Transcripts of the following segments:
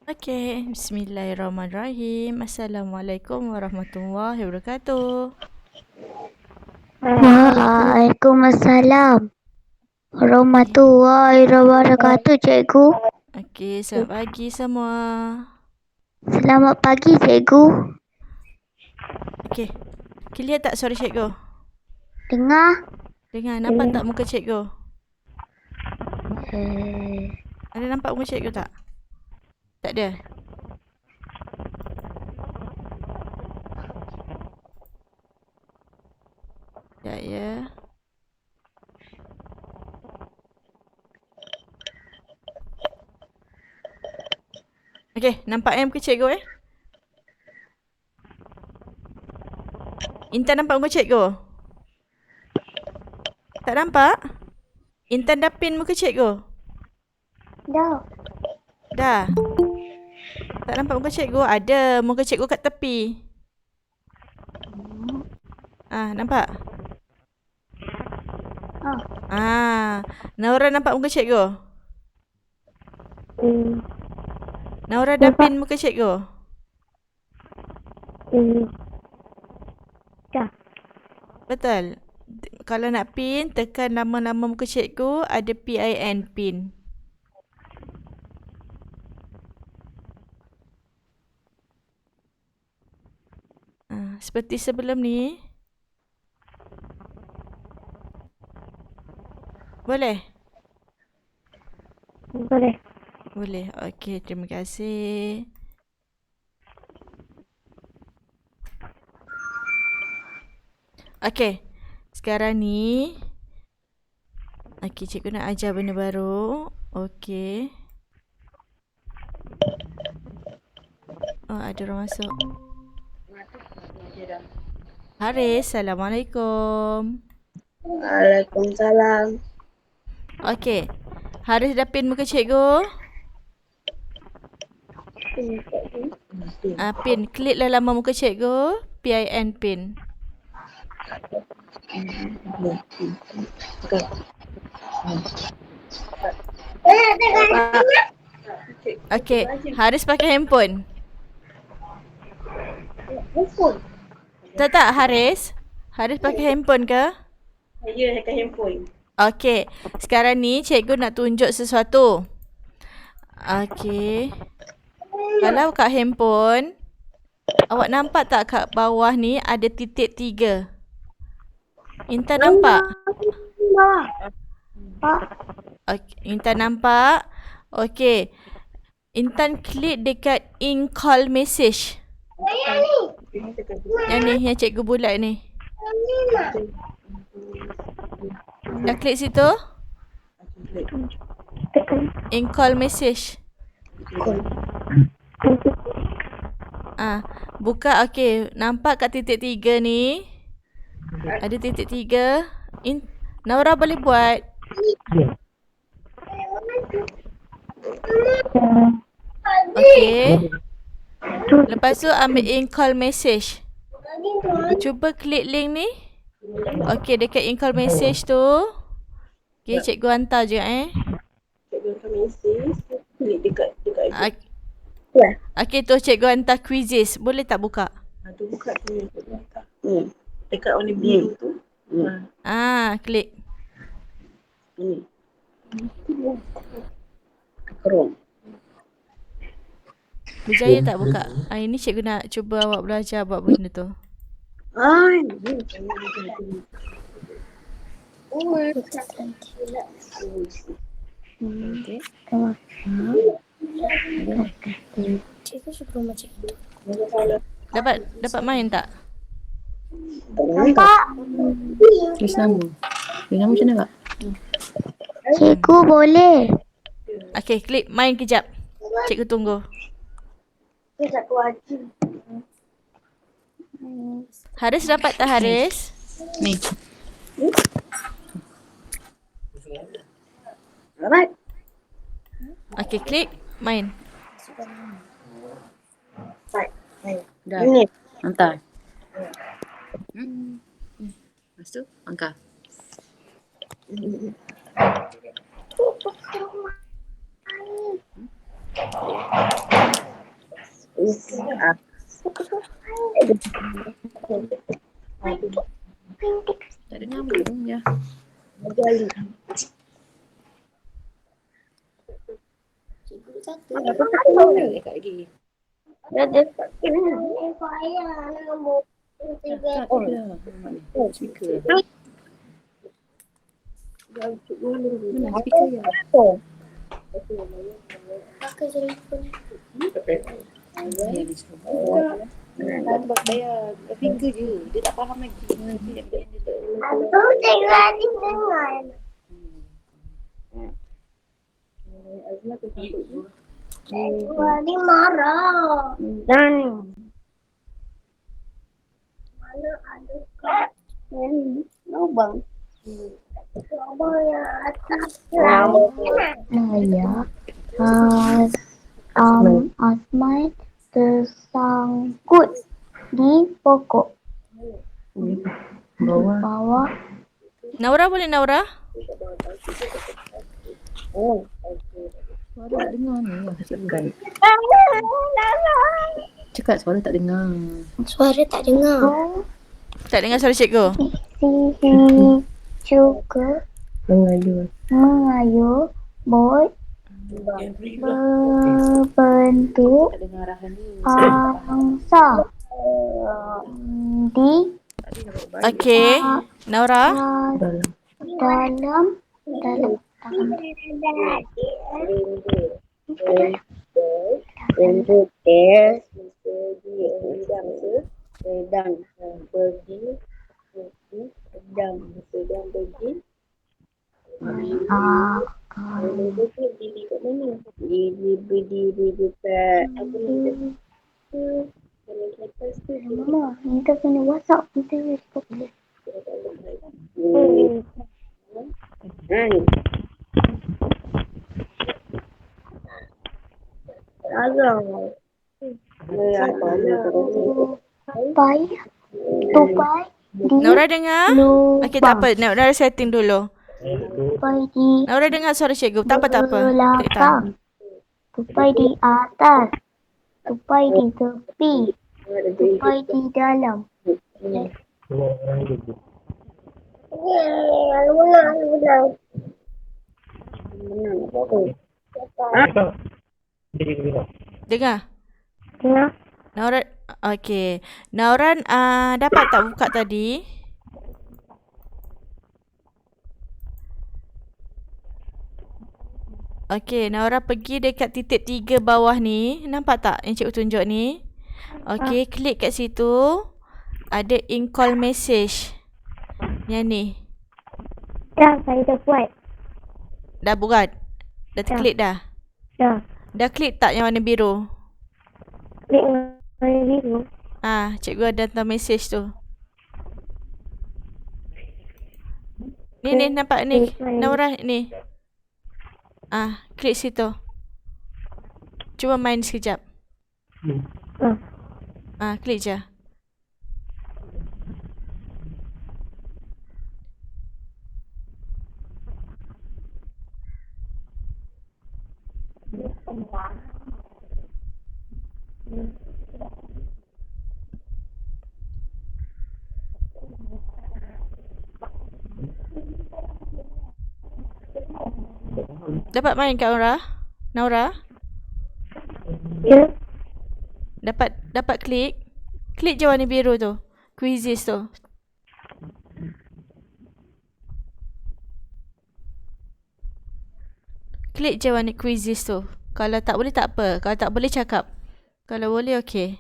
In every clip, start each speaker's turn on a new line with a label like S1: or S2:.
S1: Okey, bismillahirrahmanirrahim. Assalamualaikum warahmatullahi wabarakatuh.
S2: Waalaikumsalam warahmatullahi wabarakatuh, cikgu.
S1: Okey, selamat pagi semua.
S2: Selamat pagi, cikgu.
S1: Okey, clear tak suara cikgu?
S2: Dengar?
S1: Dengar, nampak tak muka cikgu?
S2: Eh,
S1: Ada nampak muka cikgu tak? Tak ada? Sekejap ya. Okey, nampak muka cikgu Intan nampak muka cikgu? Tak nampak? Intan dah pin muka cikgu?
S2: dah.
S1: Dah? Tak nampak muka cikgu? Ada muka cikgu kat tepi. Nampak? Naura nampak muka cikgu? Naura dah pin muka cikgu?
S2: Dah.
S1: Betul. Kalau nak pin, tekan nama-nama muka cikgu, ada PIN, pin. Seperti sebelum ni. Boleh?
S2: Boleh.
S1: Boleh. Okey, terima kasih. Okey. Sekarang ni. Okey, cikgu nak ajar benda baru. Okey. Oh, ada orang masuk. Haris, Assalamualaikum.
S3: Waalaikumsalam.
S1: Okey. Haris dah pin muka cikgu? Pin. Kliklah lama muka cikgu. PIN, pin. Okey. Haris pakai handphone? Tak, Haris. Haris pakai handphone ke?
S3: Ya, pakai handphone.
S1: Okey. Sekarang ni cikgu nak tunjuk sesuatu. Okey. Kalau kat handphone, awak nampak tak kat bawah ni ada titik 3? Intan nampak? Okay. Intan nampak? Okey. Intan klik dekat in call message. Yang ni, yang cikgu bulat ni. Dah klik situ? In call message. Buka, okey. Nampak kat titik 3 ni? Ada titik 3. Naura boleh buat? Okey. Lepas tu ambil in call message. Cuba klik link ni. Okey, dekat in call message tu. Okey, cikgu hantar je
S3: Cikgu hantar mesej. Klik dekat
S1: Okey, tu cikgu hantar quizzes. Boleh tak buka?
S3: tu buka tu. Dekat warna biru tu.
S1: Klik.
S3: Ini. Chrome.
S1: Berjaya tak buka? Ini cikgu nak cuba awak belajar buat benda tu.
S2: Cikgu suka macam itu.
S1: Dapat main tak?
S2: Nampak?
S4: Tulis nama. Tulis nama macam mana kak?
S2: Cikgu boleh.
S1: Okey, klik main kejap. Cikgu tunggu. Haris dapat tak, Haris?
S4: Ni.
S3: Alright.
S1: Okey, klik main.
S4: Dah.
S3: Ini.
S4: Hantar. Lepas tu, angkat. Tak ada nyambung je. Cikgu satu. Dekat lagi. Kat dah. Speaker. Mana speaker ya?
S2: Pakai telefon.
S4: Ya, dia cakap. Tak sebab bayar finger je. Dia tak faham lagi. Nanti dia
S2: Aku tengah dengar. Wali marah. Dan mana ada kat lubang. Lubang yang atas. Saya Asmai tersangkut di pokok. Bawah.
S1: Naura boleh Naura?
S4: suara tak dengar ni. Cakap suara tak dengar.
S2: Suara tak dengar.
S1: Tak dengar suara cikgu?
S2: Sini juga mengayuh bot berbentuk
S4: Tak dengar arahan dia.
S2: angsa di
S1: Okey. Naura?
S2: dalam Mama, kita kena WhatsApp kita helikopter. Tupai di
S1: Naura dengar?
S2: lubang.
S1: Okey, tak apa. Naura setting dulu.
S2: Tupai di
S1: Naura dengar suara cikgu. Tak apa, tak apa. Take time.
S2: belakang. Tupai di atas. Tupai di tepi. Tupai di dalam.
S1: Dengar?
S2: Dengar?
S1: Naura, okey. Naura dapat tak buka tadi? Okey, Naura pergi dekat titik 3 bawah ni. Nampak tak yang cikgu tunjuk ni? Okey, klik kat situ. Ada in call message. Yang ni.
S2: Dah, saya dah buat.
S1: Dah buat? Dah terklik dah?
S2: Dah.
S1: Dah klik tak yang warna biru?
S2: Klik warna biru.
S1: Cikgu ada hantar message tu. Ni nampak ni. Naura ni. Klik situ. Cuba main sekejap. Klik je. Dapat main Kak Naura? Naura?
S2: Ya.
S1: Dapat klik? Klik je warna biru tu. Quizzes tu. Klik je warna quizzes tu. Kalau tak boleh tak apa. Kalau tak boleh cakap. Kalau boleh okey.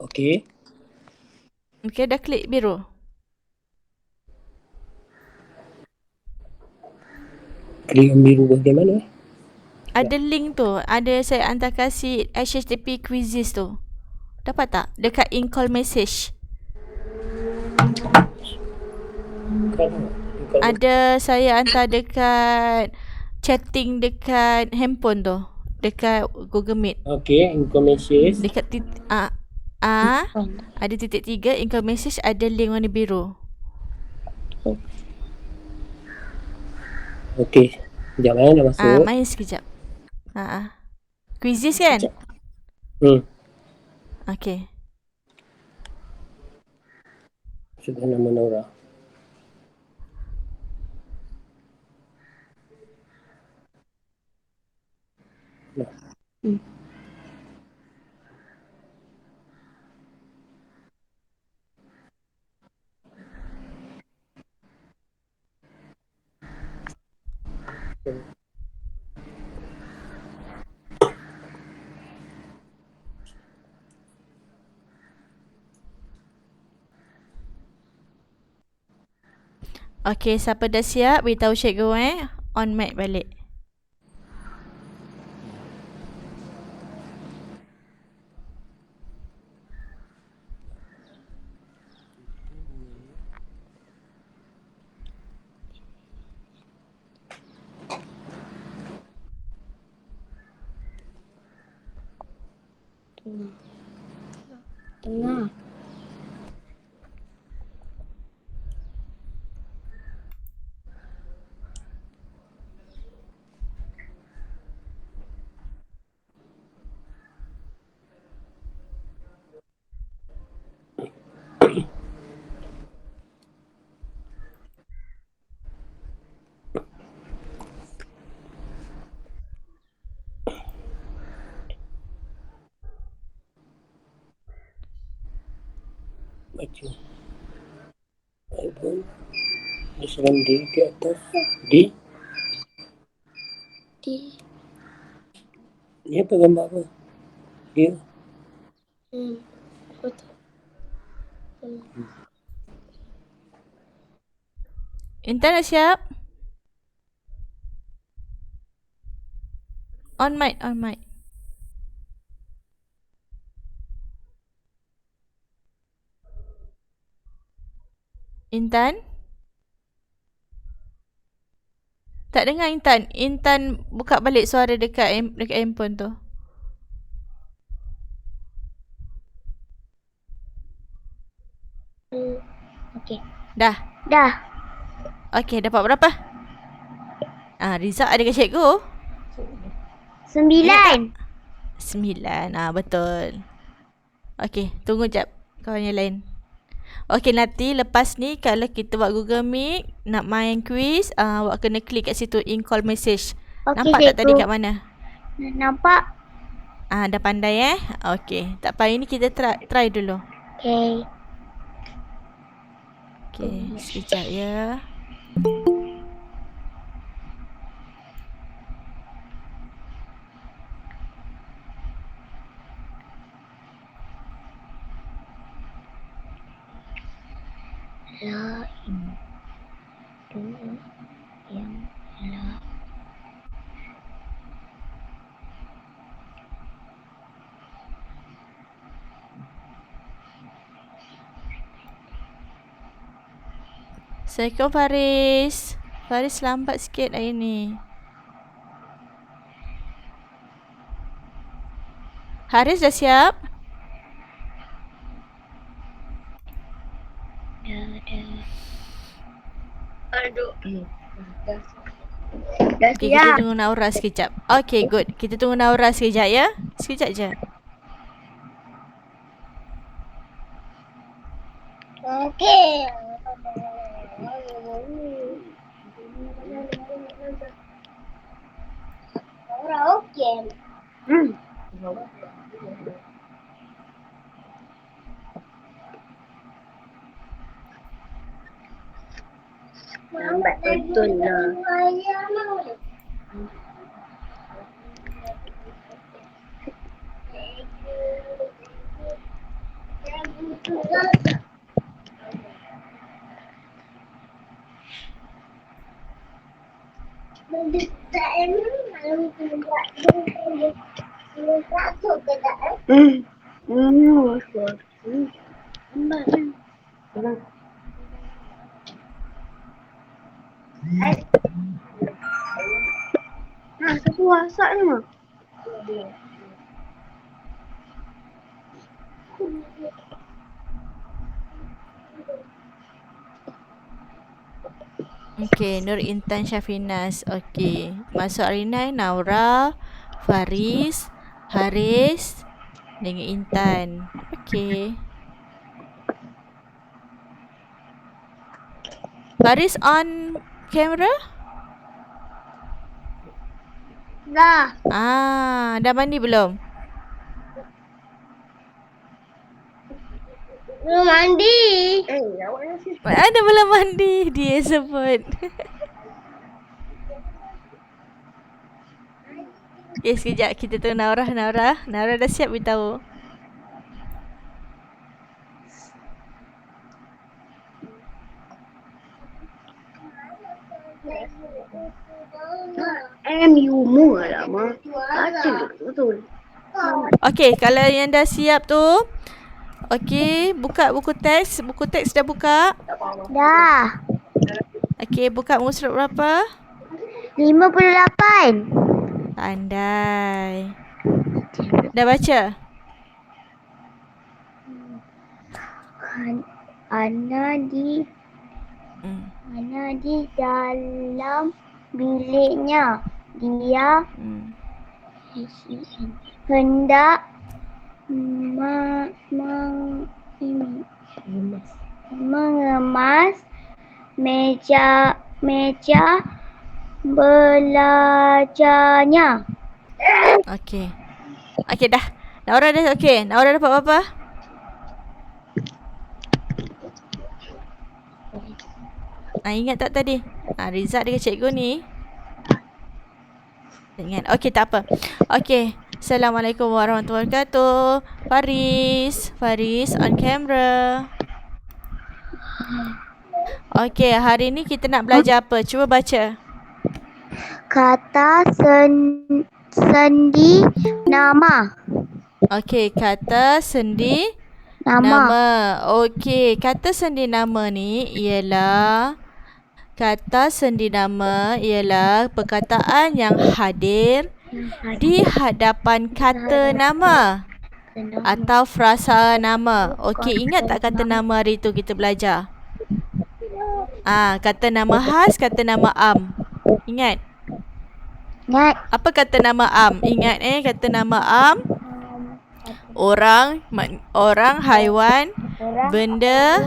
S5: Okey.
S1: Okay, dah klik biru.
S5: Klik yang biru bahagian mana?
S1: Ada link tu. Ada saya hantar kasih HTTP quizzes tu. Dapat tak? Dekat in-call message. Ada saya hantar dekat chatting dekat handphone tu. Dekat Google Meet.
S5: Okay, information.
S1: Dekat ada titik 3 in-call message, ada link warna biru.
S5: Okay, sekejap dah masuk.
S1: Main sekejap. Quizzes kan? Okay.
S5: Sudah nama Nora.
S1: Okay, siapa dah siap, beritahu cikgu on mic balik.
S2: Tengah.
S5: Baca. iPhone. Tulisan D di atas. D. Ni apa gambar apa? Dia.
S2: Betul.
S1: Intan dah siap? On mic, on mic. Intan? Tak dengar Intan. Intan buka balik suara dekat handphone tu.
S2: Okey.
S1: Dah?
S2: Dah.
S1: Okey, dapat berapa? Rizal ada ke cikgu?
S2: 9.
S1: 9. Betul. Okey, tunggu jap kawan yang lain. Okey, nanti lepas ni kalau kita buat Google Meet, nak main quiz, awak kena klik kat situ in call message.
S2: Okey,
S1: Nampak tak tadi kat mana?
S2: Nampak?
S1: Dah pandai Okey, tak payah, ni kita try dulu.
S2: Okey.
S1: Okey, sekejap ya.
S2: Lain. Tu yang lain.
S1: Assalamualaikum Faris. Faris lambat sikit hari ni. Haris dah siap?
S2: Aduh.
S1: Okay, kita tunggu Naura sekejap. Okay, good. Kita tunggu Naura sekejap ya. Sekejap je.
S2: Okey. Okey.
S3: Lambat betul lah.
S2: Nah, siapa masak ni mah?
S1: Okay, Nur Intan Syafinas. Okay, masuk Arinai, Naura, Faris, Haris dengan Intan. Okay. Faris on camera?
S2: Dah.
S1: Dah mandi belum?
S2: Belum mandi.
S1: Ada belum mandi? Dia sebut. Okay, sekejap kita tunggu Naura. Naura dah siap beritahu.
S2: MU lah, Mak. Baca betul.
S1: Okay, kalau yang dah siap tu, okay, buka buku teks. Buku teks dah buka?
S2: Dah.
S1: Okay, buka muka surat berapa?
S2: 58.
S1: Pandai. Dah baca?
S2: Ana di dalam biliknya. Dia hendak mengemas meja belajarnya.
S1: Okay. Okay, dah. Naura dah okay. Naura dapat berapa? Ingat tak tadi? Rizal dengan cikgu ni. Tak ingat. Okay, tak apa. Okay. Assalamualaikum warahmatullahi wabarakatuh. Faris on camera. Okay, hari ni kita nak belajar apa? Cuba baca.
S2: Kata sendi nama.
S1: Okay, kata sendi nama. Okay, kata sendi nama ni ialah perkataan yang hadir di hadapan kata nama atau frasa nama. Okey, ingat tak kata nama hari tu kita belajar? Kata nama khas, kata nama am. Ingat?
S2: Ingat.
S1: Apa kata nama am? Ingat kata nama am. Orang, haiwan, benda,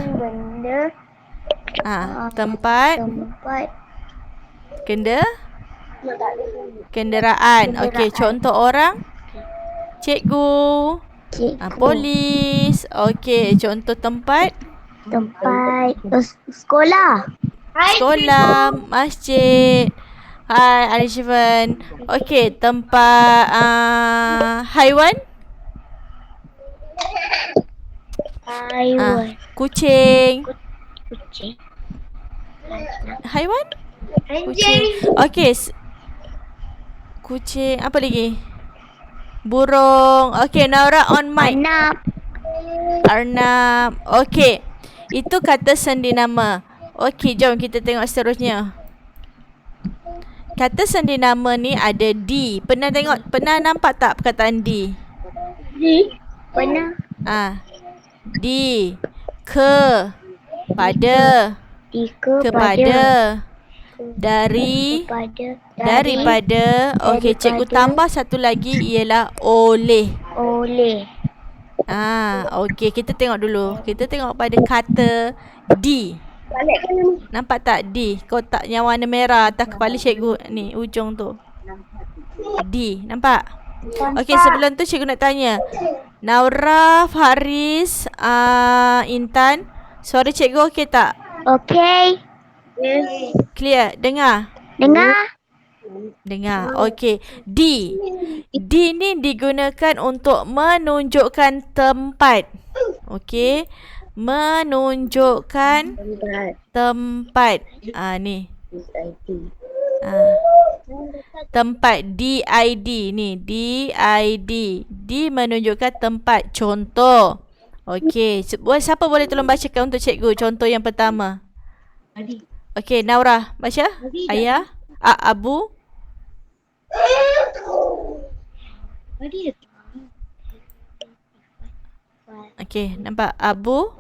S1: tempat, kenderaan. Okey, contoh orang, cikgu, polis. Okey, contoh tempat,
S2: Sekolah.
S1: masjid. Hai Arifan. Okey, tempat haiwan, kucing. Haiwan? Kucing. Okey. Kucing. Apa lagi? Burung. Okey, Naura on mic. Arnab. Okey. Itu kata sendi nama. Okey, jom kita tengok seterusnya. Kata sendi nama ni ada di. Pernah nampak tak perkataan di?
S2: Pernah.
S1: Di. Ke. Pada. Kepada. Daripada. Okey, cikgu tambah satu lagi ialah oleh. Okey, kita tengok dulu. Kita tengok pada kata di. Nampak tak di? Kotak yang warna merah atas kepala cikgu ni, ujung tu. Di, nampak? Okey, sebelum tu cikgu nak tanya. Naura, Faris, Intan, suara cikgu okey tak?
S2: Okey.
S1: Clear? Dengar? Dengar. Okey. Di ni digunakan untuk menunjukkan tempat. Okey. Menunjukkan tempat. Ni. Tempat DID ni, DID. D menunjukkan tempat. Contoh. Okey, siapa boleh tolong bacakan untuk cikgu contoh yang pertama? Okey, Naura, baca. Ayah, Abu. Okey, nampak Abu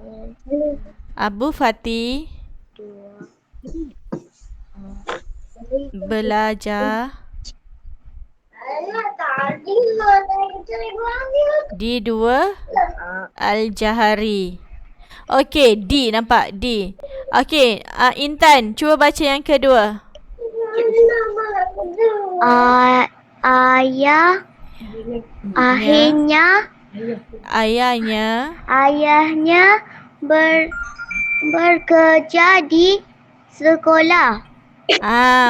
S1: Fatih belajar di 2 Al-Jahari. Okey, D, nampak D. Okey, Intan, cuba baca yang kedua.
S6: Ayahnya bekerja di sekolah.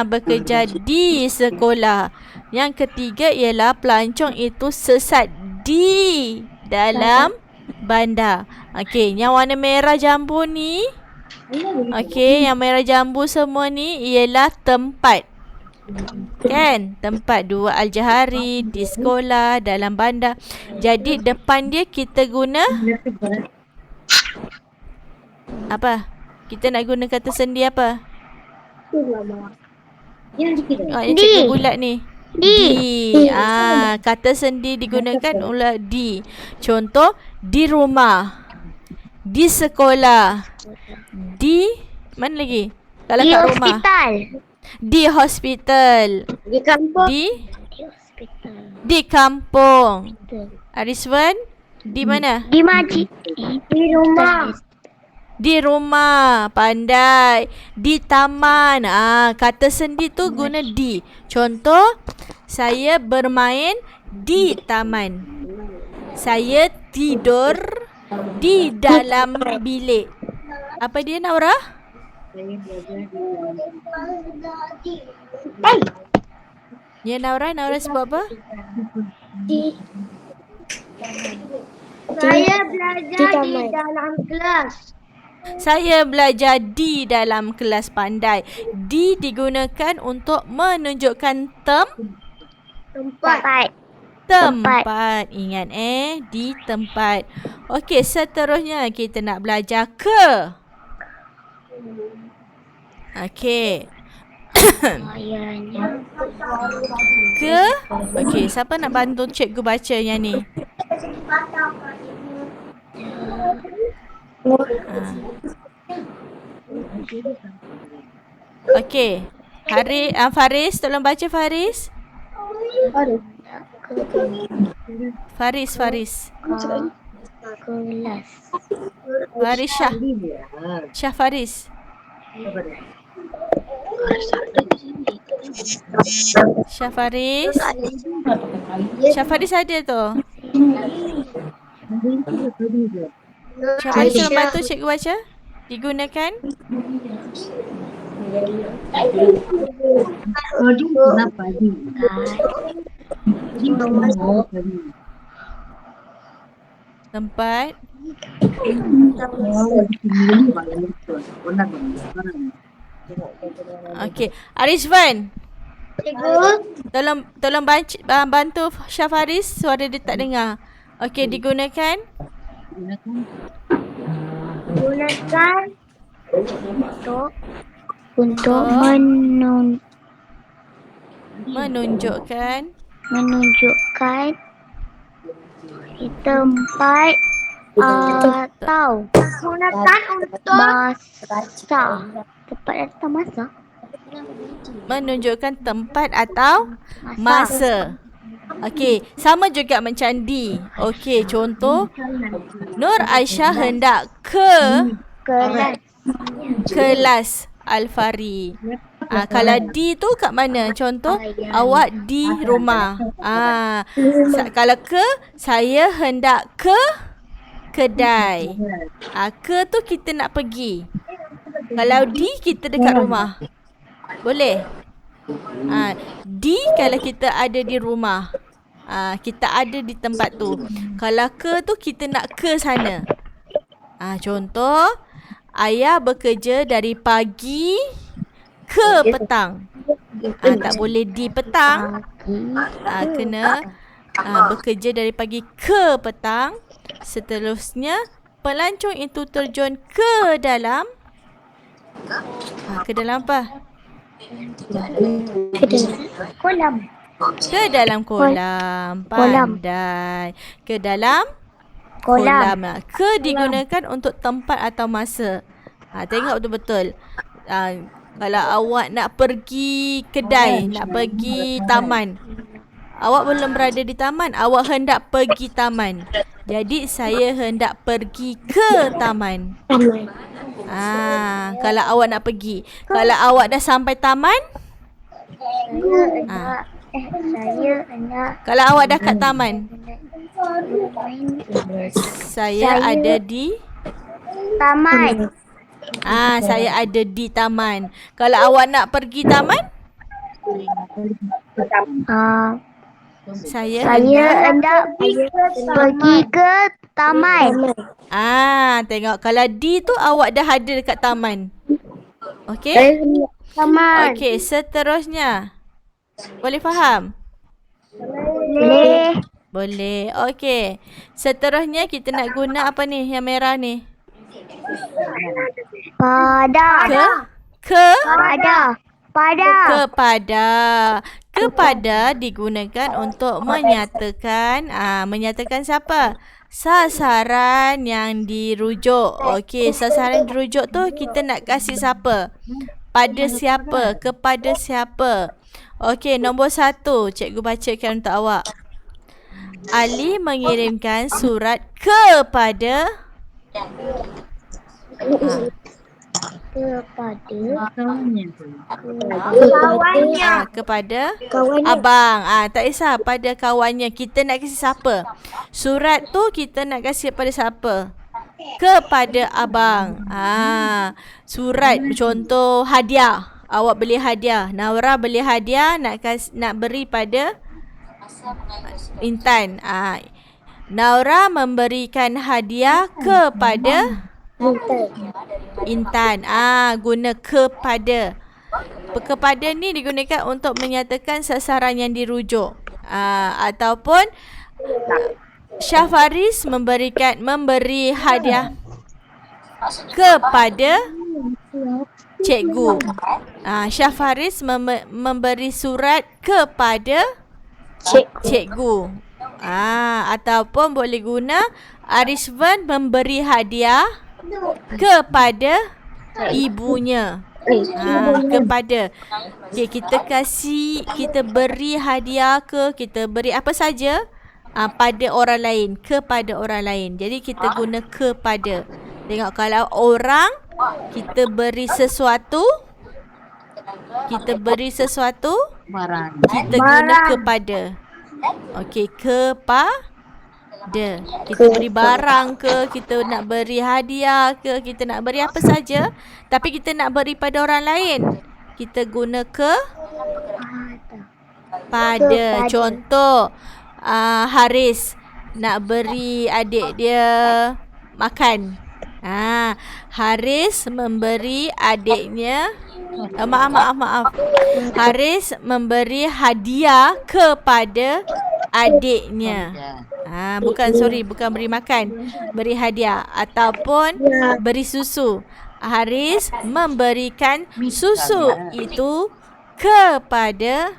S1: Bekerja di sekolah. Yang ketiga ialah pelancong itu sesat di dalam bandar. Okey, yang warna merah jambu ni. Okey, yang merah jambu semua ni ialah tempat. Kan? Tempat 2 Al-Jahari, di sekolah, dalam bandar. Jadi depan dia kita guna apa? Kita nak guna kata sendi apa? Yang cikgu bulat ni. D. Kata sendi digunakan oleh D. Contoh, di rumah, di sekolah, di mana lagi? Kalau kat rumah. Di hospital.
S6: Di kampung.
S1: Di kampung. Ariswan, di mana?
S6: Di masjid. Di rumah.
S1: Di rumah. Pandai. Di taman. Kata sendi tu guna di. Contoh, saya bermain di taman. Saya tidur di dalam bilik. Apa dia, Naura? Ya, Naura sebut apa?
S6: Saya belajar di dalam kelas.
S1: Saya belajar di dalam kelas. Pandai. Di digunakan untuk menunjukkan tempat. Ingat di tempat. Okey, seterusnya kita nak belajar ke. Okey. Ke. Okey, siapa nak bantu cikgu baca yang ni? Okey. Faris, tolong baca Faris. Faris. Faris Syah Faris. Syah Faris ada tu. Syah Faris tolong bantu cikgu baca. Digunakan. Tempat. Okey, Ariswan. Tolong bantu Syah Faris, suara dia tak dengar. Okey, digunakan. Untuk menunjukkan di tempat atau gunakan untuk masa. Menunjukkan tempat atau masa. Okey, sama juga macam D. Okey, contoh, Nur Aisyah hendak ke kelas Al-Fari. Kalau D tu kat mana? Contoh, awak di rumah. Kalau ke, saya hendak ke kedai. Ke tu kita nak pergi. Kalau D, kita dekat rumah. Boleh? D kalau kita ada di rumah. Kita ada di tempat tu. Kalau ke tu kita nak ke sana. Contoh, ayah bekerja dari pagi ke petang. Tak boleh di petang. Kena bekerja dari pagi ke petang. Seterusnya pelancong itu terjun ke dalam ke dalam apa?
S6: Kolam.
S1: Ke dalam kolam. Pandai. Ke dalam kolam. Ke digunakan untuk tempat atau masa. Tengok betul-betul. Kalau awak nak pergi kedai, nak pergi taman, awak belum berada di taman, awak hendak pergi taman. Jadi saya hendak pergi ke taman. Kalau awak nak pergi. Kalau awak dah sampai taman,
S6: Saya nak
S1: kalau awak dah kat taman, saya ada di
S6: taman.
S1: saya ada di taman. Kalau awak nak pergi taman, saya
S6: hendak pergi ke taman.
S1: Tengok, kalau di tu awak dah ada dekat taman. Okey?
S6: Taman.
S1: Okey, seterusnya. Boleh faham?
S6: Boleh.
S1: Boleh. Okey. Seterusnya kita nak guna apa ni? Yang merah ni.
S6: Pada.
S1: Kepada digunakan untuk menyatakan siapa? Sasaran yang dirujuk. Okey, sasaran dirujuk tu kita nak kasih siapa? Pada siapa? Kepada siapa? Okey, nombor 1 cikgu bacakan untuk awak. Ali mengirimkan surat kepada kepada abang. Tak kisah pada kawannya. Kita nak kasi siapa? Surat tu kita nak kasi pada siapa? Kepada abang. Surat contoh hadiah. Awak beli hadiah. Naura beli hadiah nak beri pada Intan. Naura memberikan hadiah kepada Intan. Guna kepada. Kepada ni digunakan untuk menyatakan sasaran yang dirujuk. Ataupun Syafaris memberi hadiah kepada cikgu. Syafaris memberi surat kepada cikgu. Ataupun boleh guna Arisvan memberi hadiah kepada ibunya. Kepada. Okay, kita beri hadiah kita beri apa saja pada orang lain, kepada orang lain. Jadi kita guna kepada. Tengok, kalau orang kita beri sesuatu, kita guna kepada. Okey, kepada. Kita beri barang ke, kita nak beri hadiah ke, kita nak beri apa saja, tapi kita nak beri pada orang lain, kita guna pada. Contoh, Haris nak beri adik dia makan. Haris memberi adiknya maaf. Haris memberi hadiah kepada adiknya. Bukan beri makan, beri hadiah ataupun beri susu. Haris memberikan susu itu kepada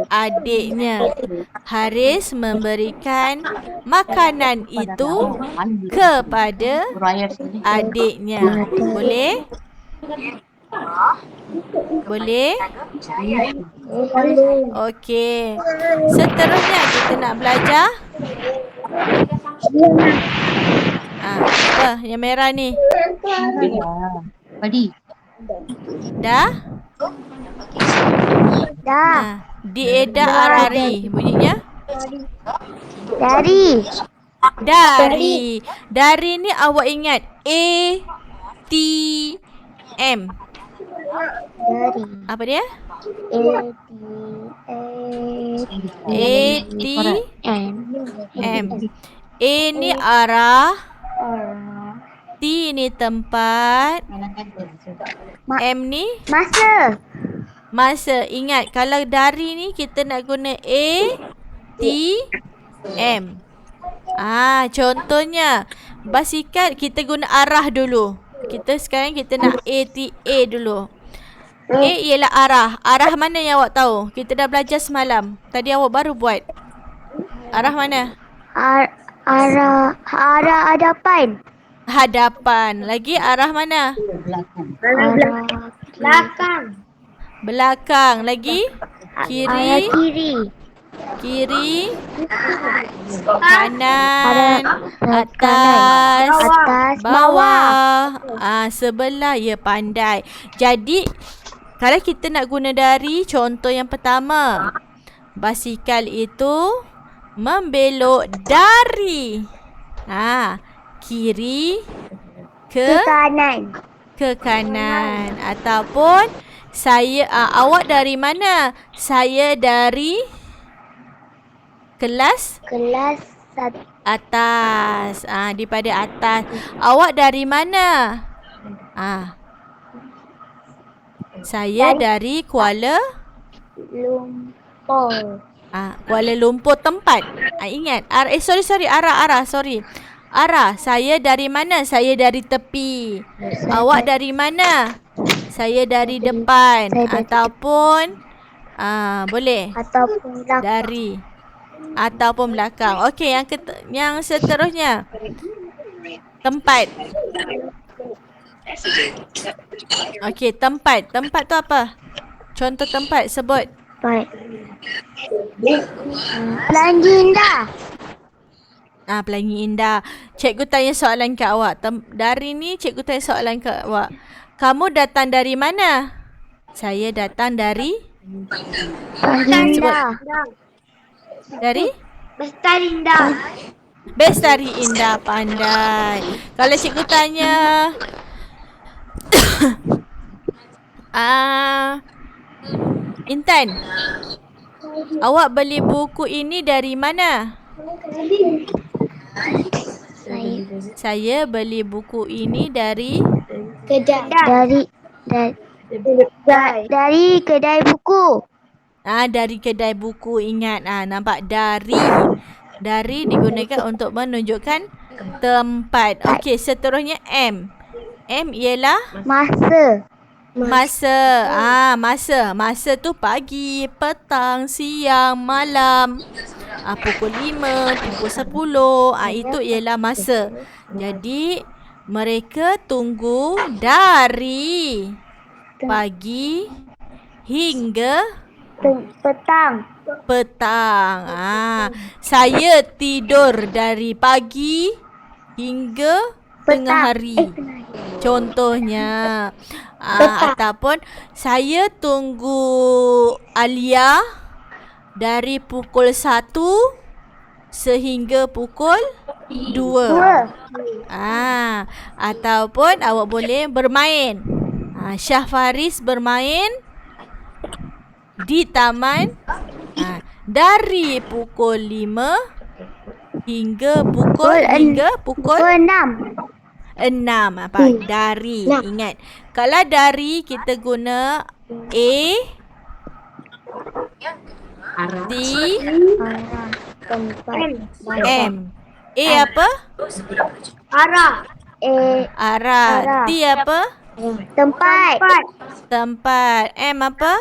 S1: adiknya. Haris memberikan makanan itu kepada adiknya. Boleh? Boleh? Okey. Seterusnya kita nak belajar. Apa? Yang merah ni. Dah?
S6: Dah.
S1: Dieda arari. Bunyinya?
S6: Dari.
S1: Dari ni awak ingat ATM.
S6: Dari.
S1: Apa dia? ATM. A ni arah, T ni tempat, M ni
S6: Masa.
S1: Masa. Ingat, kalau dari ni kita nak guna A, T, M. Contohnya basikal kita guna arah dulu. Sekarang kita nak A, T, A dulu. A ialah arah. Arah mana yang awak tahu? Kita dah belajar semalam. Tadi awak baru buat. Arah mana?
S6: Arah hadapan.
S1: Hadapan. Lagi arah mana?
S6: Arah belakang.
S1: Belakang. Lagi?
S6: Arah
S1: Kiri.
S6: kiri.
S1: Kiri. Kanan. Atas.
S6: Atas.
S1: Bawah. Sebelah. Ya, pandai. Jadi, kalau kita nak guna dari, contoh yang pertama. Basikal itu membelok dari kiri
S6: Ke kanan.
S1: ke kanan. Ataupun awak dari mana? Saya dari kelas
S6: Kelas 1.
S1: atas. Daripada atas. Awak dari mana? Saya dari Kuala
S6: Lumpur.
S1: Kuala Lumpur tempat. Ingat. Arah. Sorry. Arah. Saya dari mana? Saya dari tepi. Awak dari mana? Saya dari depan. Ataupun boleh.
S6: Ataupun belakang.
S1: Dari. Ataupun belakang. Okey, yang seterusnya. Tempat. Okey, tempat. Tempat tu apa? Contoh tempat, sebut.
S6: Baik. Pelangi Indah.
S1: Pelangi Indah. Cikgu tanya soalan ke awak. Dari ni cikgu tanya soalan ke awak. Kamu datang dari mana? Saya datang dari?
S6: Pelangi Indah.
S1: Dari?
S6: Bestari Indah.
S1: Bestari Indah, pandai. Kalau cikgu tanya Intan, awak beli buku ini dari mana? Saya beli buku ini dari
S6: Dari kedai buku.
S1: Dari kedai buku. Ingat, nampak dari. Dari digunakan untuk menunjukkan tempat. Okey, seterusnya M. M ialah
S6: Masa.
S1: Masa tu pagi, petang, siang, malam. Pukul 5, pukul 10. Itu ialah masa. Jadi mereka tunggu dari pagi hingga petang. Saya tidur dari pagi hingga tengah hari. Contohnya. Ataupun saya tunggu Alia dari pukul 1 sehingga pukul 2. Ataupun awak boleh bermain. Syah Faris bermain di taman dari pukul 5 hingga pukul 6. Dari. Ingat. Kalau dari kita guna A, T, M. A apa? Arah. T apa? Tempat. M apa?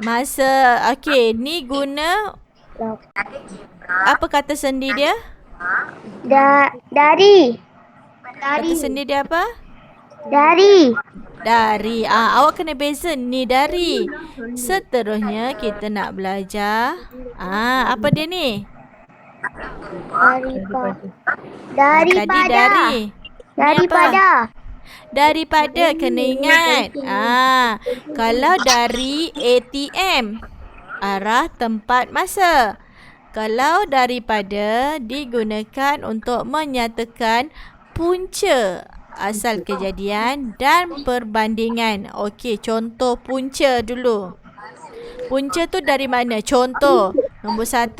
S1: Masa. Okey, ni guna apa kata sendi dia?
S6: Dari.
S1: Kata sendi dia apa?
S6: Dari.
S1: Awak kena beza ni dari. Seterusnya kita nak belajar. Apa dia ni?
S6: Daripada.
S1: Daripada, kena ingat. Kalau dari ATM, arah tempat masa. Kalau daripada digunakan untuk menyatakan punca asal kejadian dan perbandingan. Okey, contoh punca dulu. Punca tu dari mana? Contoh nombor 1.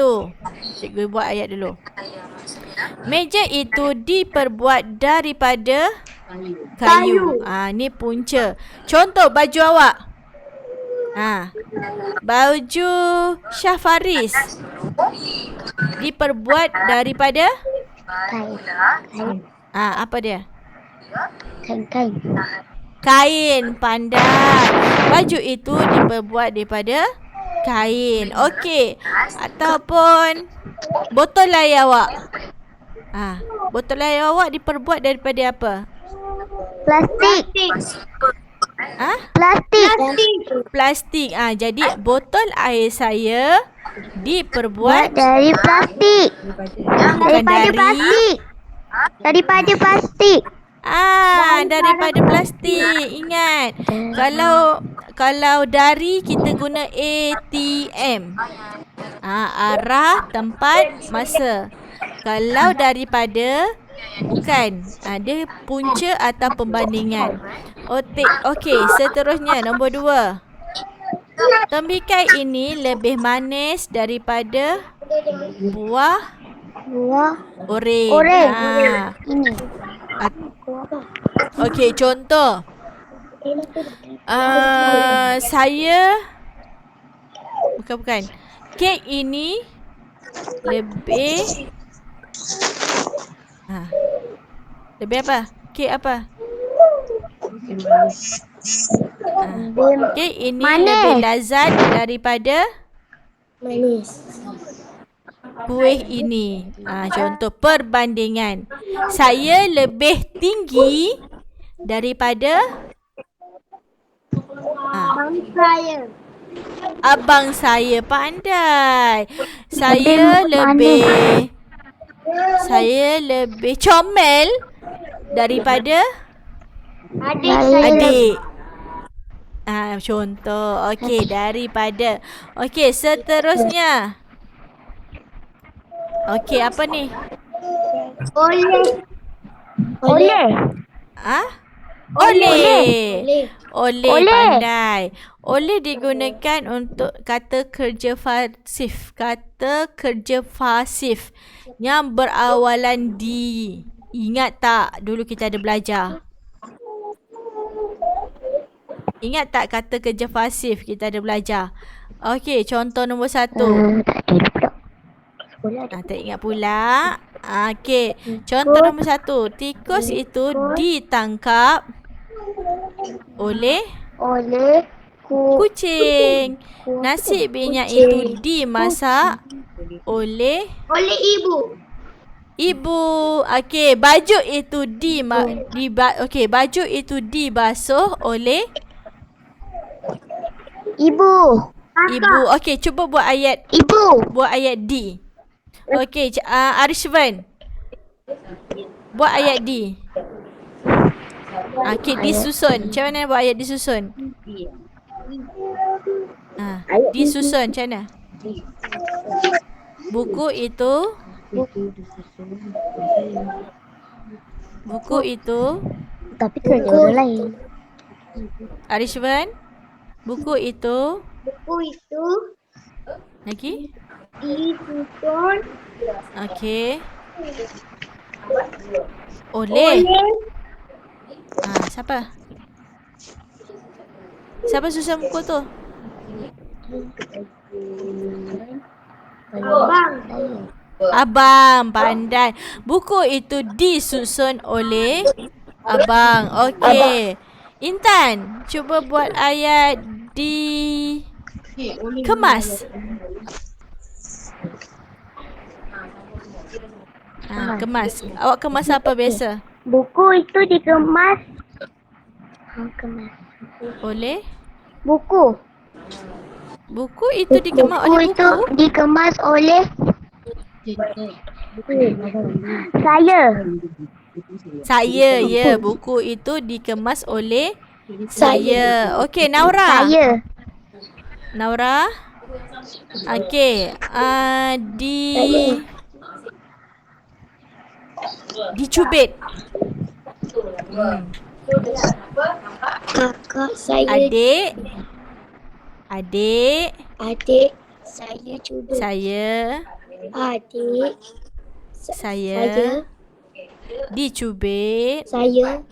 S1: Cikgu buat ayat dulu. Meja itu diperbuat daripada kayu. Ni punca. Contoh baju awak. Baju Syafaris diperbuat daripada
S6: Kain.
S1: apa dia?
S6: Kain.
S1: Kain. Pandai. Baju itu diperbuat daripada kain. Okey. Ataupun botol air awak. Botol air awak diperbuat daripada apa?
S6: Plastik.
S1: Plastik. Jadi botol air saya diperbuat
S6: Dari plastik.
S1: bukan dari
S6: Plastik. Daripada plastik.
S1: daripada plastik. Ingat. Kalau dari kita guna ATM. Arah, tempat, masa. Kalau daripada bukan. Dia punca atau pembandingan. Okey, seterusnya nombor 2. Tembikar ini lebih manis daripada buah oren.
S6: Ini.
S1: Okey, contoh. Saya bukan. Kek ini lebih lebih apa? Kek apa? Kek ini lebih lazat daripada kuih ini. Contoh perbandingan. Saya lebih tinggi daripada abang saya. Pandai. Saya lebih comel daripada adik. Contoh. Okey, daripada. Okey, seterusnya. Okey, apa ni? Oleh. Pandai. Oleh digunakan untuk kata kerja pasif. Kata kerja pasif yang berawalan di. Ingat tak dulu kita ada belajar? Ingat tak kata kerja pasif kita ada belajar? Okey, contoh nombor 1. Tak ingat pula. Okey, contoh nombor 1. Tikus itu ditangkap oleh kucing. Nasi minyak itu dimasak oleh ibu. Okey, baju itu baju itu dibasuh oleh
S6: Ibu.
S1: Okey, cuba buat ayat D. Okey, Arishvan. Buat ayat D. Okey, disusun. Macam mana buat ayat disusun? Disusun macam mana? Buku itu
S6: Tapi kerja orang lain.
S1: Arishvan. Buku itu lagi?
S6: Disusun
S1: Okey. Oleh. Siapa? Siapa susun buku tu? Abang. Pandai. Buku itu disusun oleh abang. Okey. Intan, cuba buat ayat dikemas. Kemas. Awak kemas apa biasa?
S6: buku itu dikemas
S1: Oleh?
S6: buku.
S1: Buku itu dikemas
S6: Buku
S1: oleh
S6: itu
S1: buku?
S6: dikemas oleh saya.
S1: Ya. Buku itu dikemas oleh saya. Okey, Naura. Naura. Okey. Dicubit.
S6: Kakak saya.
S1: Adik.
S6: Saya cubit.
S1: Saya dicubit.
S6: Saya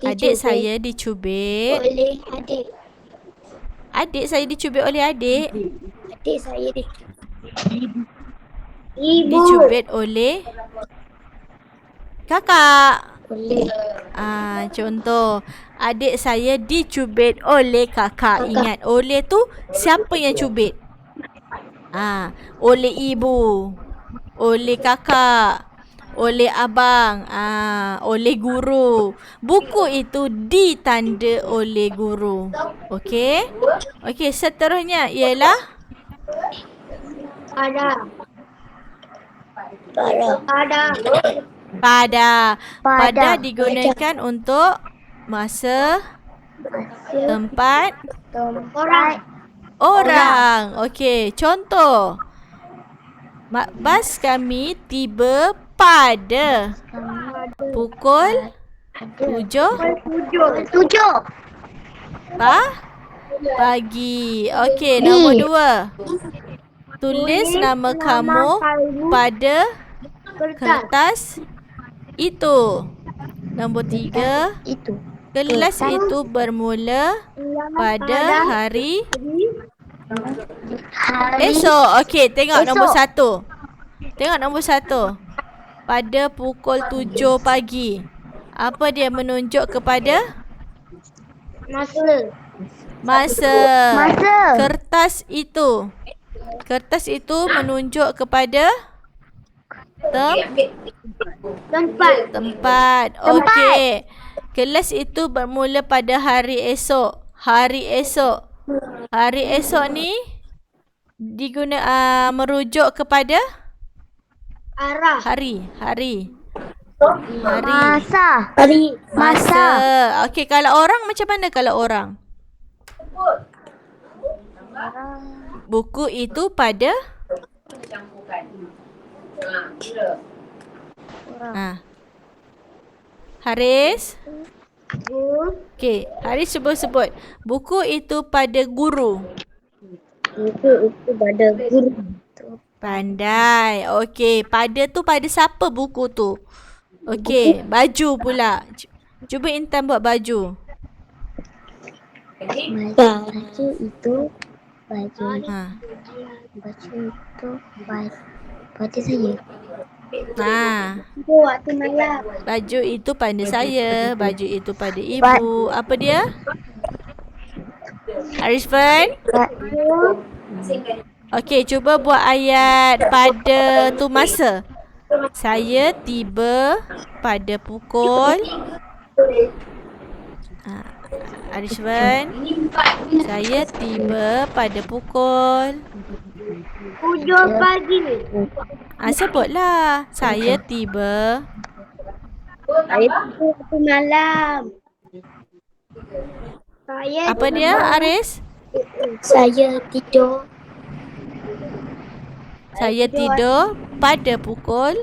S1: Adik saya dicubit
S6: oleh adik.
S1: Adik saya dicubit oleh adik.
S6: Adik saya di
S1: Dicubit oleh kakak.
S6: oleh
S1: Contoh, adik saya dicubit oleh kakak. Ingat, oleh tu siapa yang cubit? Oleh ibu, oleh kakak, oleh abang, oleh guru. Buku itu ditanda oleh guru. Okey? Okey, seterusnya ialah pada. Pada digunakan untuk masa, tempat, orang. Okey, contoh. Bas kami tiba pada pukul 7 pagi. Okey, nombor 2. Tulis nama kamu pada kertas itu. Nombor 3.
S6: itu.
S1: Kelas itu bermula pada hari esok. Okey, tengok nombor 1. Tengok nombor 1. Pada pukul 7 pagi. Apa dia menunjuk kepada? Masa. Kertas itu. Kertas itu menunjuk kepada tempat. Okey. Kelas itu bermula pada hari esok. Hari esok. Hari esok ni merujuk kepada hari. Masa. Okey, kalau orang macam mana kalau orang? Buku itu pada Haris. Okey, Haris cuba sebut. Buku itu pada guru.
S6: Buku itu pada guru.
S1: Pandai. Okey, pada tu pada siapa buku tu? Okey, baju pula. Cuba Intan buat baju.
S6: Baju itu pada saya. Waktu malam.
S1: Baju itu pada saya. Baju itu pada ibu. Apa dia? Arifan? Okey, cuba buat ayat pada tu masa. Saya tiba pada pukul Arifan, saya tiba pada pukul
S6: 7 pagi.
S1: sebutlah. Saya tiba
S6: Waktu malam.
S1: Apa dia, Aris?
S6: Saya tidur.
S1: Saya tidur pada pukul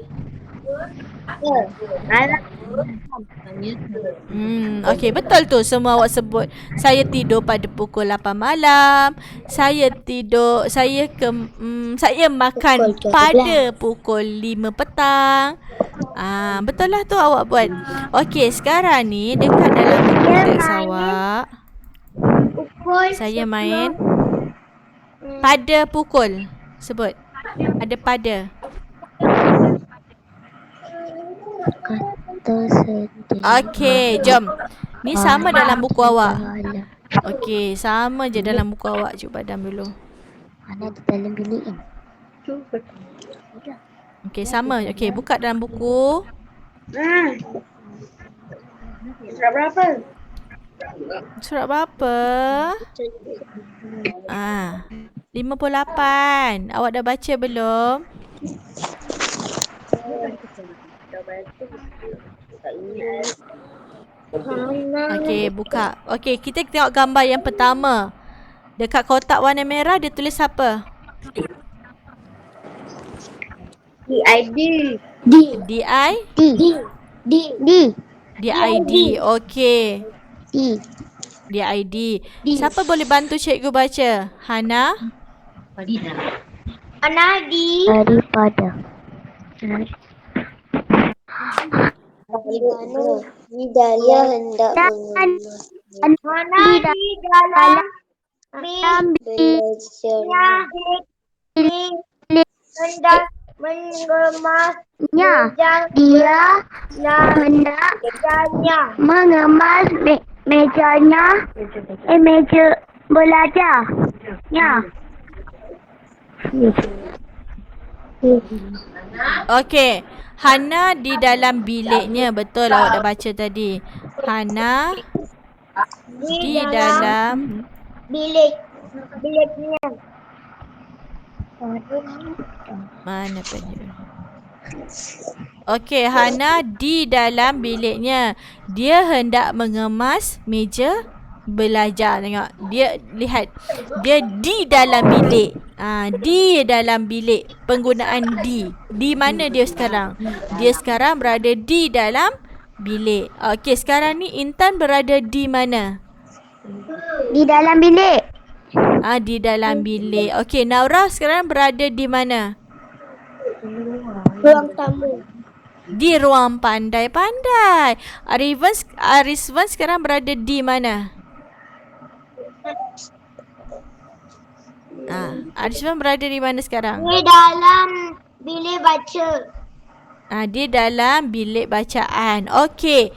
S1: okey, betul tu semua awak sebut. Saya tidur pada pukul 8 malam. Saya makan pada pukul 5 petang. Betul lah tu awak buat. Okey, sekarang ni dekat dalam buku teks awak, saya main pada pukul. Sebut. Ada pada. Okey, jom. Ni sama dalam buku awak. Okey, sama je dalam buku awak. Cuba padam dulu.
S6: Mana di dalam bilik ni?
S1: Okey, sama. Okey, buka dalam buku.
S2: Surat berapa?
S1: Surat berapa? 58. Awak dah baca belum? Okey, buka. Okey, kita tengok gambar yang pertama. Dekat kotak warna merah dia tulis apa?
S2: DID.
S1: DID. Okey. DID. Siapa boleh bantu cikgu baca? Hana?
S6: Daripada. Hidayah hendak hendak mengemasnya. Dia hendak mengemas mejanya. Meja belajarnya.
S1: Okey. Hana di dalam biliknya. Betul awak dah baca tadi. Hana di dalam
S6: biliknya.
S1: mana pen? Okey, Hana di dalam biliknya. Dia hendak mengemas meja belajar. Tengok. Dia lihat. Dia di dalam bilik. Di dalam bilik. Penggunaan di. Di mana dia sekarang? Dia sekarang berada di dalam bilik. Okey, sekarang ni Intan berada di mana?
S6: Di dalam bilik.
S1: Di dalam bilik. Okey, Naura sekarang berada di mana?
S6: Ruang tamu.
S1: Di ruang pandai-pandai. Arizwan sekarang berada di mana? Arizwan berada di mana sekarang?
S6: Di dalam bilik baca.
S1: Di dalam bilik bacaan. Okey.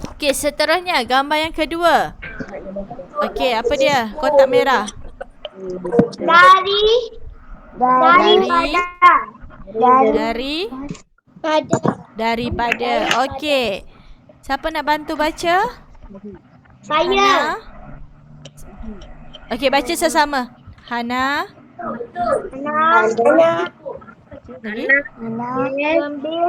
S1: Okey, seterusnya gambar yang kedua. Okey, apa dia? Kotak merah. Daripada. Okey. Siapa nak bantu baca?
S6: Saya.
S1: Okey, baca sesama. Hana.
S6: Mengambil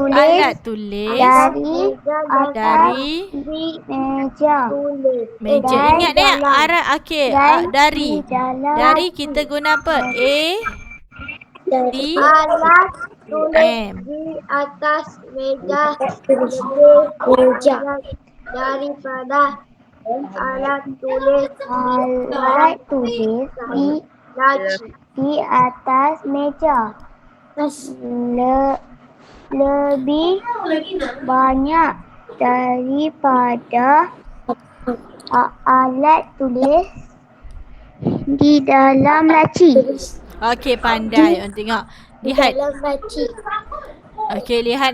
S6: alat tulis dari meja.
S1: Ingat arah. Okey, dari kita guna apa?
S6: Alat tulis di atas meja daripada alat tulis di atas meja. Lebih banyak daripada alat tulis di dalam laci.
S1: Okey, pandai. Tengok. Lihat. Okey, lihat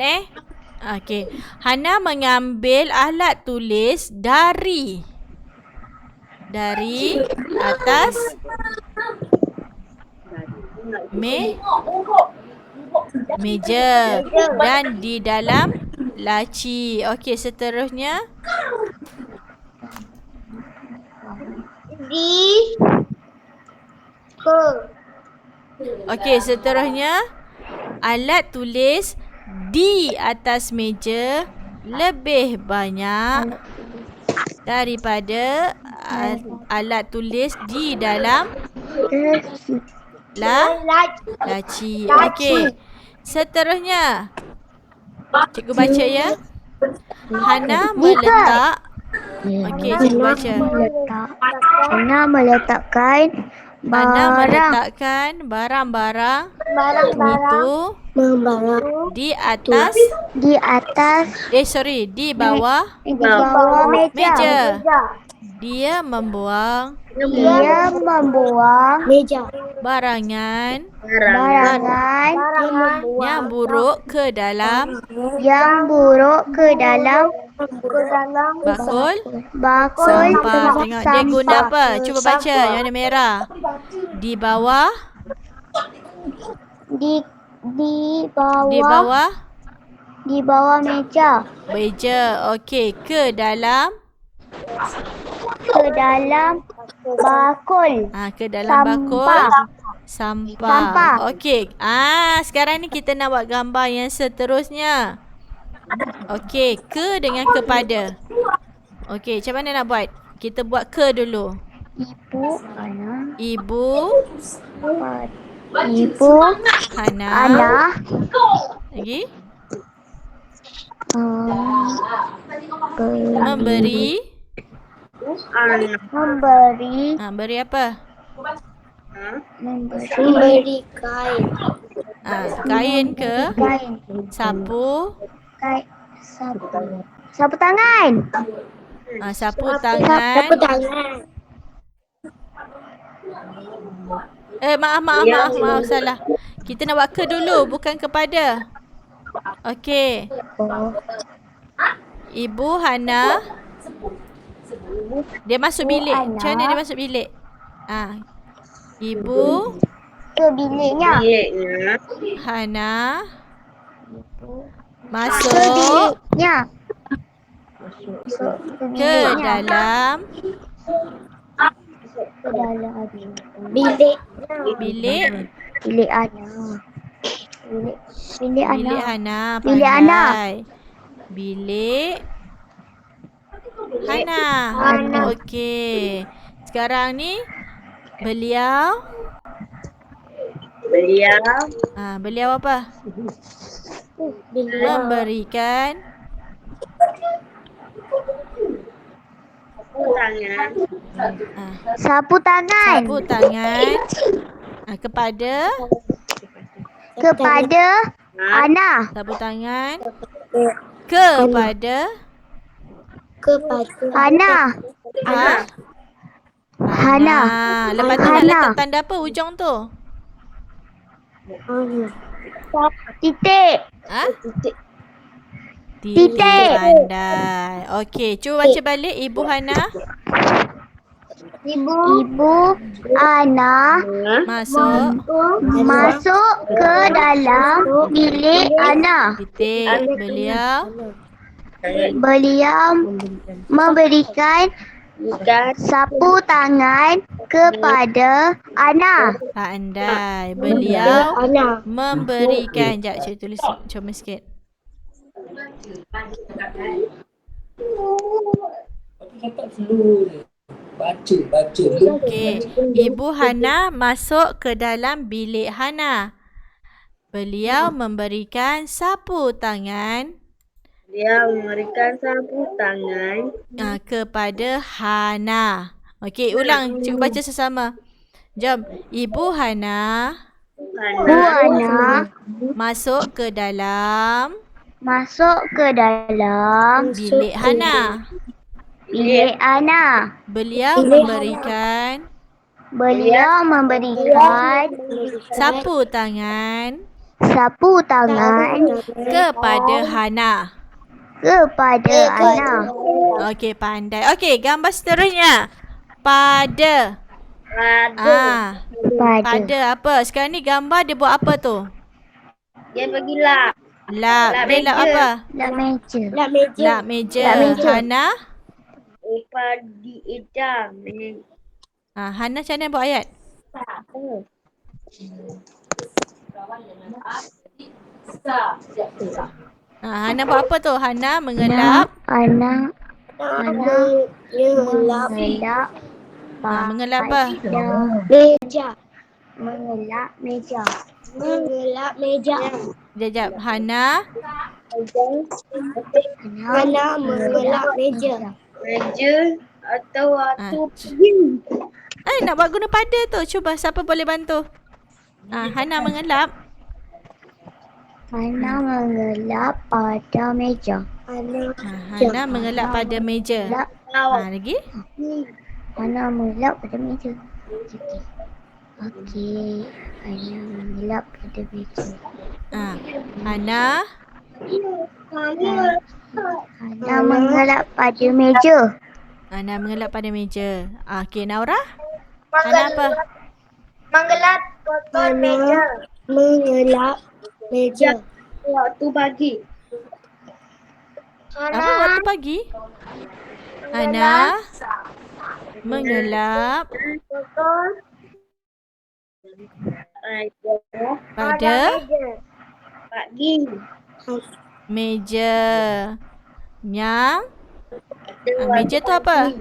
S1: Okey. Hana mengambil alat tulis dari atas meja dan di dalam laci. Okey, seterusnya. Okey, seterusnya. Alat tulis di atas meja lebih banyak daripada alat tulis di dalam laci. Okey. Seterusnya. Cikgu baca ya. Hana meletak. Okey, cikgu baca.
S6: Hana meletakkan
S1: barang-barang itu di bawah meja. Dia membuang barangan yang buruk ke dalam bakul sampah. Tengok dia guna apa? Cuba baca yang warna merah. Di bawah meja. Okey, ke dalam bakul. Ke dalam bakul sampah. Okey. Sekarang ni kita nak buat gambar yang seterusnya. Okey, ke dengan kepada. Okey, macam mana nak buat? Kita buat ke dulu. Ibu Hana. Lagi? Memberi apa?
S6: Memberi kain.
S1: Kain ke
S6: Kain.
S1: sapu.
S6: Kain. Sapu tangan.
S1: Sapu tangan.
S6: tangan.
S1: Maaf, salah. Kita nak buat ke dulu, bukan kepada. Okey. Ibu Hana dia masuk bilik. Macam mana dia masuk bilik? Ibu
S6: Ke biliknya.
S1: Hana
S6: Ke
S1: masuk
S6: biliknya.
S1: ke dalam
S6: bilik.
S1: bilik
S6: Ana. Bilik
S1: Hana.
S6: Bilik Hana.
S1: Pandai. Bilik Hana. Okey. Sekarang ni beliau apa? Memberikan
S6: Sapu tangan.
S1: Kepada
S6: Ana.
S1: sapu tangan kepada
S6: Hana. Hana.
S1: Lepas tu nak letak tanda apa ujung tu?
S6: Titik.
S1: Titik. Pandai. Okey, cuba baca balik Ibu Hana
S6: Ibu Ana
S1: masuk
S6: masuk ke dalam bilik Ana.
S1: titik.
S6: Beliau memberikan sapu tangan kepada Ana.
S1: Pandai. Beliau memberikan. Sekejap, saya tulis comel sikit.
S5: Cakap slow je. Baca.
S1: Okey. Ibu Hana masuk ke dalam bilik Hana. Beliau memberikan sapu tangan kepada Hana. Okey, ulang. Cuba baca sesama. Jom. Ibu Hana masuk ke dalam bilik Hana.
S6: Bilik Ana.
S1: Beliau memberikan sapu tangan kepada Hana. Okey, pandai. Okey, gambar seterusnya. Pada. Pada apa? Sekarang ni gambar dia buat apa tu?
S2: Dia pergi lap.
S1: Dia lap apa?
S6: Lap meja.
S1: Lap meja. Hana?
S2: Padi edam.
S1: Hana macam mana buat ayat? Hana buat apa tu? Hana mengelap. Mengelap apa?
S6: Mengelap meja.
S1: Sekejap. Hana
S6: mengelap meja.
S2: Meja atau
S1: nak buat guna pada tu. Cuba siapa boleh bantu? Hana mengelap.
S6: Hana mengelap pada meja.
S1: Hana mengelap pada meja. Lagi?
S6: Hana mengelap pada meja. Okey. Hana mengelap pada meja.
S1: Hana
S6: mengelap pada meja.
S1: Hana mengelap pada meja. Okey, Naura? Hana apa?
S6: Mengelap pada meja. Mengelap meja.
S2: waktu pagi.
S1: Apa waktu pagi? Hana mengelap pada
S2: Pagi.
S1: meja. Yang meja tu apa?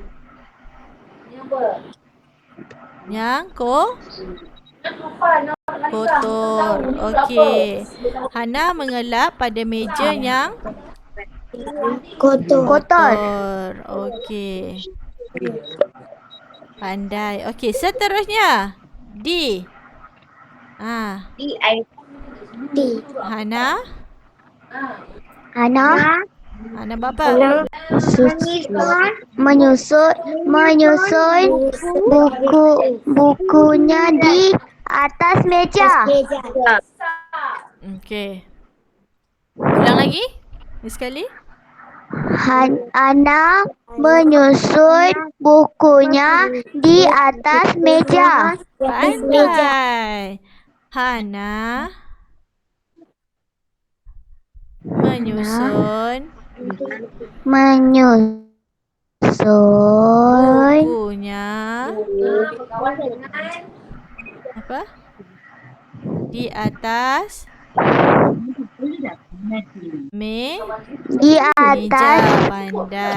S1: Yang kotor. Okey. Hana mengelap pada meja yang kotor. Okey. Pandai. Okey, seterusnya. D.
S6: D.
S1: Hana.
S6: Hana.
S1: Hana berapa?
S6: Menyusun bukunya di atas meja.
S1: Okey. Ulang lagi. Sekali.
S6: Ana menyusun bukunya di atas meja.
S1: Pandai. Hana menyusun bukunya apa? Di atas
S6: Di atas
S1: meja. Pandai.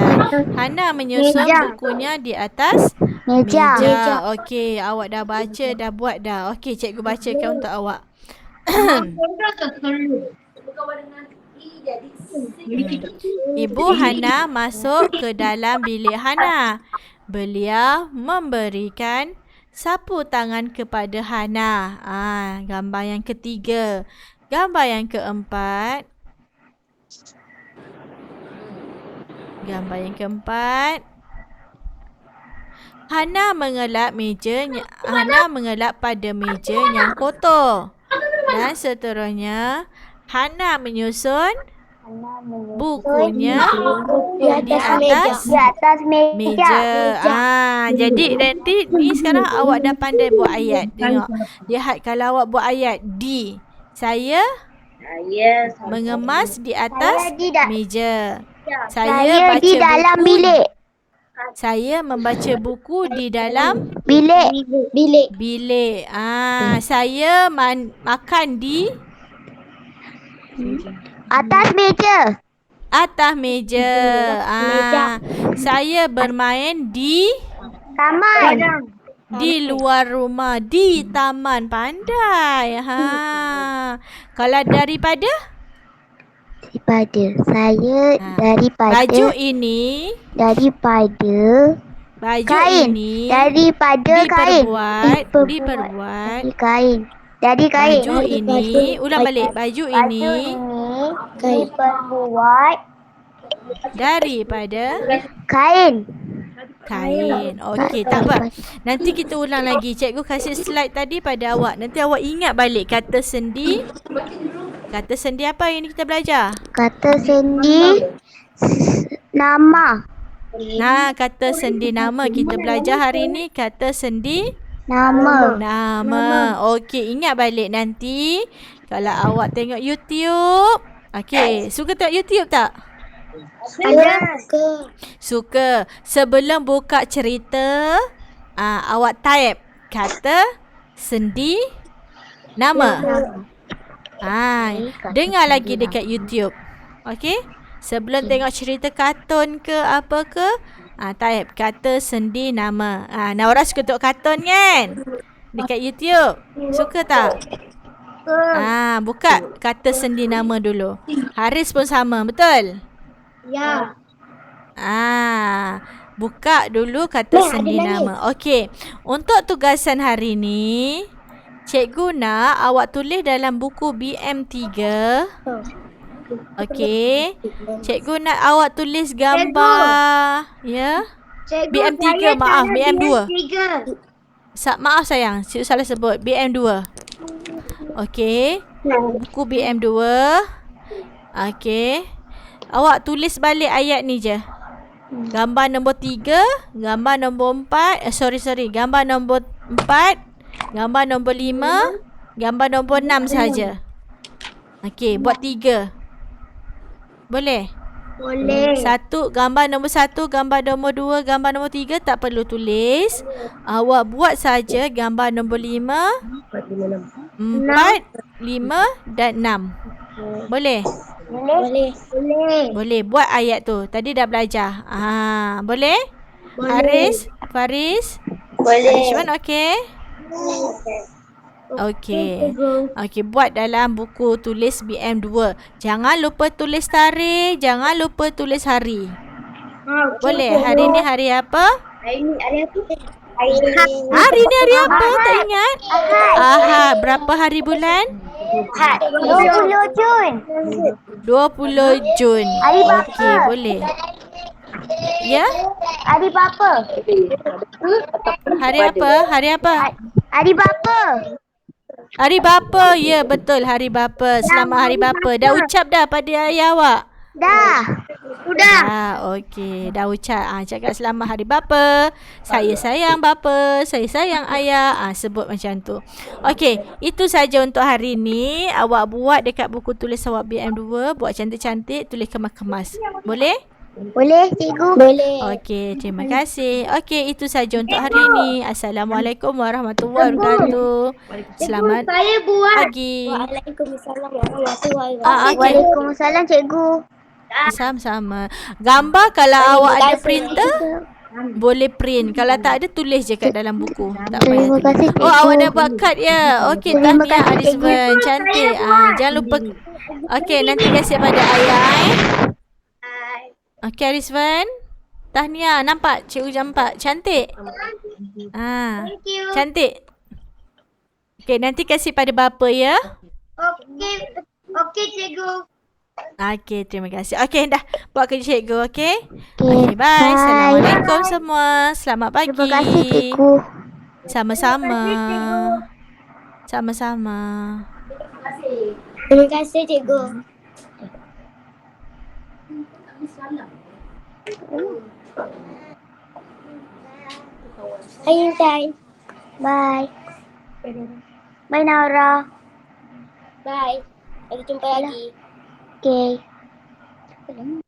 S1: Hana menyusun bukunya di atas
S6: meja.
S1: Okey, awak dah baca, dah buat dah. Okey, cikgu bacakan untuk awak. Ibu Hana masuk ke dalam bilik Hana. Beliau memberikan sapu tangan kepada Hana. Gambar yang ketiga. Gambar yang keempat. Gambar yang keempat. Hana mengelak pada meja yang kotor. Dan seterusnya, Hana menyusun bukunya di atas meja. Jadi nanti ni sekarang awak dah pandai buat ayat. Tengok. Lihat kalau awak buat ayat D. Saya mengemas di atas meja. Saya baca
S6: di dalam
S1: buku.
S6: bilik.
S1: Saya membaca buku di dalam bilik. Saya makan di
S6: atas meja.
S1: Saya bermain di
S6: Taman.
S1: di luar rumah, di taman. Pandai. Kalau daripada
S6: Saya daripada
S1: baju ini
S6: kain. Daripada kain.
S1: diperbuat
S6: Dari kain.
S1: baju ini, ulang balik. Baju ini
S6: diperbuat
S1: daripada
S6: kain.
S1: Okey, tak apa. Nanti kita ulang lagi. Cikgu kasih slide tadi pada awak. Nanti awak ingat balik kata sendi. Kata sendi apa yang kita belajar?
S6: Kata sendi nama.
S1: Kata sendi nama kita belajar hari ni. Kata sendi
S6: Nama.
S1: Okey, ingat balik nanti kalau awak tengok YouTube. Okey, suka tengok YouTube tak? Suka. Sebelum buka cerita, awak type kata sendi nama. Dengar lagi dekat YouTube. Okey? Sebelum tengok cerita kartun ke apa ke, type kata sendi nama. Naura suka tengok kartun kan? Dekat YouTube. Suka tak? Buka kata sendi nama dulu. Haris pun sama, betul?
S6: Ya.
S1: Buka dulu kata sendi nama. Okey. Untuk tugasan hari ni, cikgu nak awak tulis dalam buku BM3. Okey. Cikgu nak awak tulis gambar. Ya. BM3, maaf, BM2. Maaf sayang, cikgu salah sebut. BM2. Okey. Buku BM2. Okey. Awak tulis balik ayat ni je. Gambar nombor 3, gambar nombor 4, gambar nombor 4, gambar nombor 5, gambar nombor 6 sahaja. Okey, buat 3. Boleh?
S6: Boleh.
S1: Gambar nombor 1, gambar nombor 2, gambar nombor 3 tak perlu tulis. Awak buat saja gambar nombor 5, 4, 5 dan 6. Boleh? Boleh. Buat ayat tu. Tadi dah belajar. Boleh? Haris, Faris?
S6: Boleh.
S1: Arishman okey? Okey, buat dalam buku tulis BM2. Jangan lupa tulis tarikh, jangan lupa tulis hari. Boleh? Hari ni hari apa?
S6: Hari ni hari apa?
S1: Hari ni hari apa? Tak ingat? Ahad. Berapa hari bulan?
S6: 20 Jun.
S1: 20 Jun.
S6: Hari bapa.
S1: Okey, boleh. Ya?
S6: Hari bapa.
S1: Hari apa? Hari apa?
S6: Hari bapa.
S1: Hari bapa. Ya, betul. Hari bapa. Selamat hari bapa. Dah ucap dah pada ayah awak?
S6: Dah. Sudah.
S1: Okey. Dah ucap. Cakap selamat hari bapa. Saya sayang bapa. Saya sayang ayah. Sebut macam tu. Okey. Itu saja untuk hari ni. Awak buat dekat buku tulis awak BM2. Buat cantik-cantik. Tulis kemas-kemas. Boleh?
S6: Boleh cikgu? Boleh.
S1: Okey. Terima kasih. Okey. Itu saja untuk hari ni. Assalamualaikum warahmatullahi wabarakatuh. Selamat
S6: Saya buat.
S1: pagi.
S6: Waalaikumsalam warahmatullahi
S1: Okey.
S6: Waalaikumsalam cikgu.
S1: Sama-sama. Gambar kalau awak ada printer, boleh print. Kalau tak ada, tulis je kat dalam buku. Tak payah
S6: Terima
S1: tulis.
S6: kasih, cikgu.
S1: Awak dah buat kad ya? Okey,
S6: Terima
S1: tahniah
S6: kasih,
S1: Arizwan.
S6: cikgu.
S1: Cantik. Jangan lupa. Okey, nanti kasih pada ayah. Okey, Arizwan. Tahniah. Nampak cikgu jam 4. Cantik.
S6: Thank you.
S1: Cantik. Okey, nanti kasih pada bapa ya.
S6: Okey. Okey cikgu.
S1: Okey, terima kasih. Okey, dah buat kerja cikgu, okey?
S6: Okey,
S1: Okey, bye.
S6: bye.
S1: Assalamualaikum semua. Selamat pagi.
S6: Terima kasih cikgu.
S1: Sama-sama. Sama-sama.
S6: Terima kasih cikgu. Hai Intai. Bye. Bye Naura. Bye. Kita jumpa lagi. Okay.